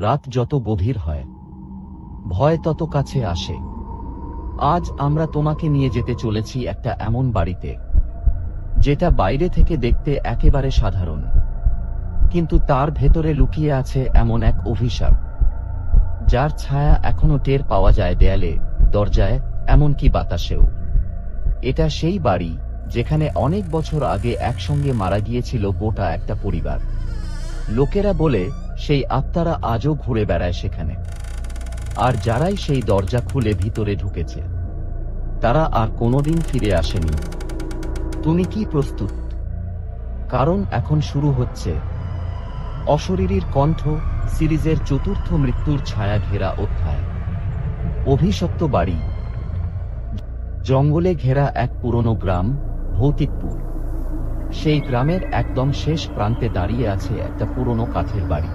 রাত যত গভীর হয়, ভয় তত কাছে আসে। আজ আমরা তোমাকে নিয়ে যেতে চলেছি একটা এমন বাড়িতে, যেটা বাইরে থেকে দেখতে একেবারে সাধারণ, কিন্তু তার ভেতরে লুকিয়ে আছে এমন এক অভিশাপ, যার ছায়া এখনো টের পাওয়া যায় দেয়ালে, দরজায়, এমনকি বাতাসেও। এটা সেই বাড়ি যেখানে অনেক বছর আগে একসঙ্গে মারা গিয়েছিল গোটা একটা পরিবার। লোকেরা বলে সেই আত্মারা আজও ঘুরে বেড়ায় সেখানে, আর যারাই সেই দরজা খুলে ভিতরে ঢুকেছে তারা আর কোনোদিন ফিরে আসেনি। তুমি কি প্রস্তুত? কারণ এখন শুরু হচ্ছে অশরীরীর কণ্ঠ সিরিজের চতুর্থ মৃত্যুর ছায়া ঘেরা অধ্যায়, অভিশপ্ত বাড়ি। জঙ্গলে ঘেরা এক পুরনো গ্রাম, ভৌতিকপুর। সেই গ্রামের একদম শেষ প্রান্তে দাঁড়িয়ে আছে একটা পুরনো কাঠের বাড়ি।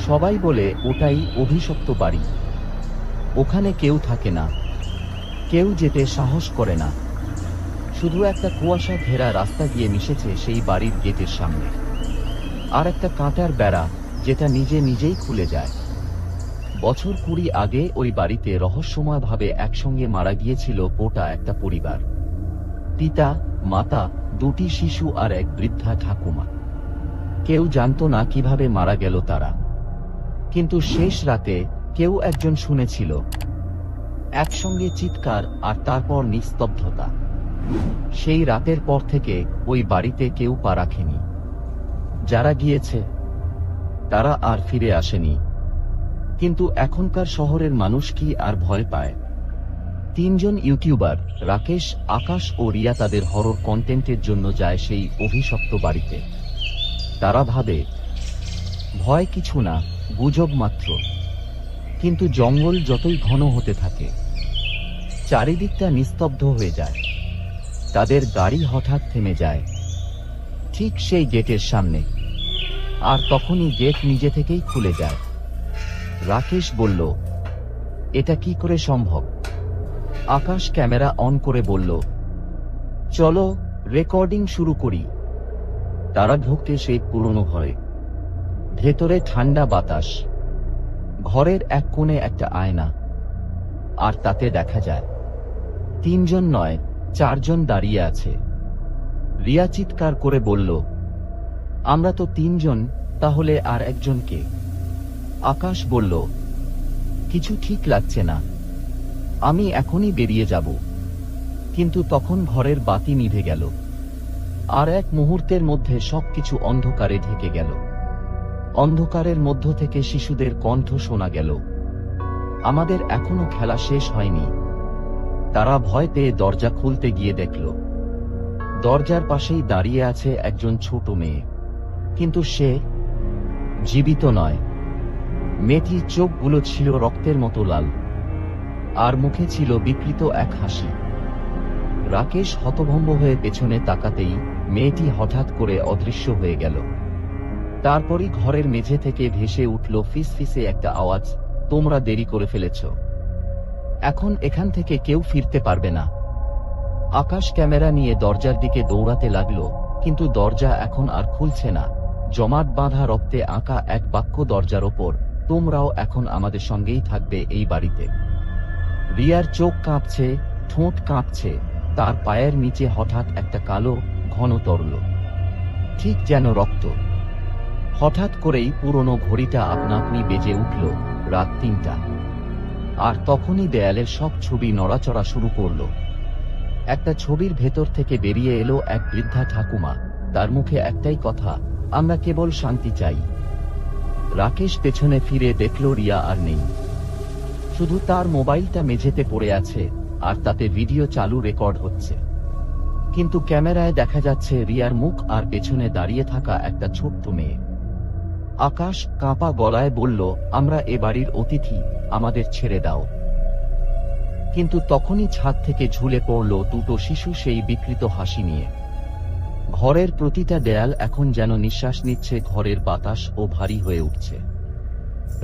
সবাই বলে ওটাই অভিশপ্ত বাড়ি। ওখানে কেউ থাকে না, কেউ যেতে সাহস করে না। শুধু একটা কুয়াশা ঘেরা রাস্তা গিয়ে মিশেছে সেই বাড়ির গেটের সামনে, আর একটা কাঁটার বেড়া যেটা নিজে নিজেই খুলে যায়। বছর 20 আগে ওই বাড়িতে রহস্যময়ভাবে একসঙ্গে মারা গিয়েছিল গোটা একটা পরিবার। পিতা, মাতা, 2টি শিশু আর এক বৃদ্ধা ঠাকুমা। কেউ জানত না কিভাবে মারা গেল তারা, কিন্তু শেষ রাতে কেউ একজন শুনেছিল একসঙ্গে চিৎকার, আর তারপর নিস্তব্ধতা। সেই রাতের পর থেকে ওই বাড়িতে কেউ পা রাখেনি। যারা গিয়েছে তারা আর ফিরে আসেনি। কিন্তু এখনকার শহরের মানুষ কি আর ভয় পায়? 3 জন ইউটিউবার, রাকেশ, আকাশ ও রিয়া, তাদের হরর কন্টেন্টের জন্য যায় সেই অভিশপ্ত বাড়িতে। তারা ভাবে ভয় কিছু না, গুজব মাত্র। কিন্তু জঙ্গল যতই ঘন হতে থাকে, চারিদিকটা নিস্তব্ধ হয়ে যায়। তাদের গাড়ি হঠাৎ থেমে যায় ঠিক সেই গেটের সামনে, আর তখনই গেট নিজে থেকেই খুলে যায়। রাকেশ বলল, এটা কি করে সম্ভব? আকাশ ক্যামেরা অন করে বলল, চলো রেকর্ডিং শুরু করি। তারা ঢুকতে সেই পুরনো ঘরে। ভেতরে ঠান্ডা বাতাস, ঘরের এক কোণে একটা আয়না, আর তাতে দেখা যায় 3 জন নয়, 4 জন দাঁড়িয়ে আছে। রিয়া চিৎকার করে বলল, আমরা তো 3 জন, তাহলে আর একজন কে? আকাশ বলল, কিছু ঠিক লাগছে না, আমি এখনই বেরিয়ে যাব। কিন্তু তখন ঘরের বাতি নিভে গেল, আর এক মুহূর্তের মধ্যে সবকিছু অন্ধকারে ঢেকে গেল। অন্ধকারের মধ্য থেকে শিশুদের কণ্ঠ শোনা গেল, আমাদের এখনো খেলা শেষ হয়নি। তারা ভয় পেয়ে দরজা খুলতে গিয়ে দেখল দরজার পাশেই দাঁড়িয়ে আছে একজন ছোট মেয়ে, কিন্তু সে জীবিত নয়। মেয়েটির চোখগুলো ছিল রক্তের মতো লাল, আর মুখে ছিল বিকৃত এক হাসি। রাকেশ হতভম্ব হয়ে পেছনে তাকাতেই মেয়েটি হঠাৎ করে অদৃশ্য হয়ে গেল। তারপরই ঘরের মেঝে থেকে ভেসে উঠল ফিসফিসে একটা আওয়াজ, তোমরা দেরি করে ফেলেছ, এখন এখান থেকে কেউ ফিরতে পারবে না। আকাশ ক্যামেরা নিয়ে দরজার দিকে দৌড়াতে লাগলো, কিন্তু দরজা এখন আর খুলছে না। জমাট বাঁধা রক্তে আঁকা এক বাক্য দরজার ওপর, তোমরাও এখন আমাদের সঙ্গেই থাকবে এই বাড়িতে। রিয়ার চোখ কাঁপছে, ঠোঁট কাঁপছে, তার পায়ের নিচে হঠাৎ একটা কালো ঘন তরল, ঠিক যেন রক্ত। হঠাৎ করেই পুরনো ঘড়িটা আপনা আপনি বেজে উঠল রাত 3টা, আর তখনই দেয়ালের সব ছবি নড়াচড়া শুরু করল। একটা ছবির ভেতর থেকে বেরিয়ে এলো এক বৃদ্ধা ঠাকুমা, তার মুখে একটাই কথা, আমরা কেবল শান্তি চাই। রাকেশ পেছনে ফিরে দেখল রিয়া আর নেই, শুধু তার মোবাইলটা মেঝেতে পড়ে আছে, আর তাতে ভিডিও চালু রেকর্ড হচ্ছে। কিন্তু ক্যামেরায় দেখা যাচ্ছে রিয়ার মুখ আর পেছনে দাঁড়িয়ে থাকা একটা ছোট্ট মেয়ে। আকাশ কাঁপা গলায় বলল, আমরা এ বাড়ির অতিথি, আমাদের ছেড়ে দাও। কিন্তু তখনই ছাদ থেকে ঝুলে পড়ল 2টো শিশু, সেই বিকৃত হাসি নিয়ে। ঘরের প্রতিটা দেয়াল এখন যেন নিঃশ্বাস নিচ্ছে, ঘরের বাতাস ও ভারী হয়ে উঠছে।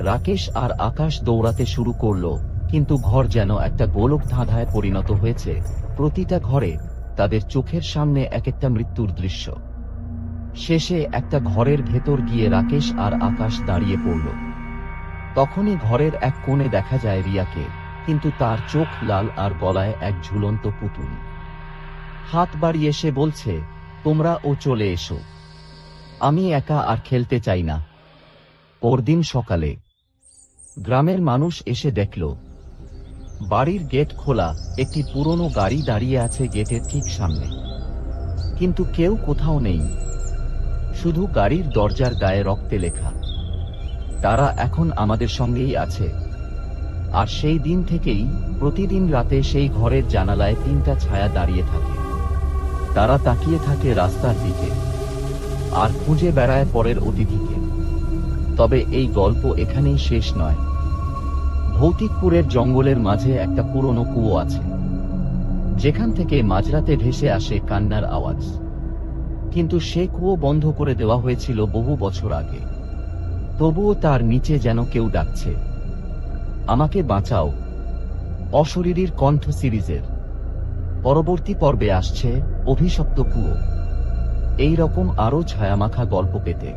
রাকেশ আর আকাশ দৌড়াতে শুরু করল, কিন্তু ঘর যেন একটা গোলক ধাঁধায় পরিণত হয়েছে। প্রতিটা ঘরে তাদের চোখের সামনে এক একটা মৃত্যুর দৃশ্য। শেষে একটা ঘরের ভেতর গিয়ে রাকেশ আর আকাশ দাঁড়িয়ে পড়ল। তখনই ঘরের এক কোণে দেখা যায় রিয়াকে, কিন্তু তার চোখ লাল আর গলায় এক ঝুলন্ত পুতুল। হাত বাড়িয়ে সে বলছে, তোমরা ও চলে এসো, আমি একা আর খেলতে চাই না। পরদিন সকালে গ্রামের মানুষ এসে দেখল বাড়ির গেট খোলা, একটি পুরনো গাড়ি দাঁড়িয়ে আছে গেটের ঠিক সামনে, কিন্তু কেউ কোথাও নেই, শুধু গাড়ির দরজার গায়ে রক্তে লেখা, তারা এখন আমাদের সঙ্গেই আছে। আর সেই দিন থেকেই প্রতিদিন রাতে সেই ঘরের জানালায় তিনটা ছায়া দাঁড়িয়ে থাকে, তারা তাকিয়ে থাকে রাস্তার দিকে আর খুঁজে বেড়ায় পরের অতিথিকে। তবে এই গল্প এখানেই শেষ নয়। ভৌতিকপুরের জঙ্গলের মাঝে একটা পুরনো কুয়ো আছে, যেখান থেকে মাঝরাতে ভেসে আসে কান্নার আওয়াজ, কিন্তু সে কুয়ো বন্ধ করে দেওয়া হয়েছিল বহু বছর আগে। তবুও তার নিচে যেন কেউ ডাকছে, আমাকে বাঁচাও। অশরীরীর কণ্ঠ সিরিজের পরবর্তী পর্বে আসছে অভিশপ্ত কুয়ো। এই রকম আরো ছায়ামাখা গল্প পেতে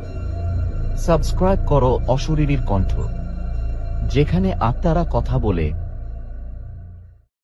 সাবস্ক্রাইব করো অশরীরীর কণ্ঠ, যেখানে আত্মারা কথা বলে।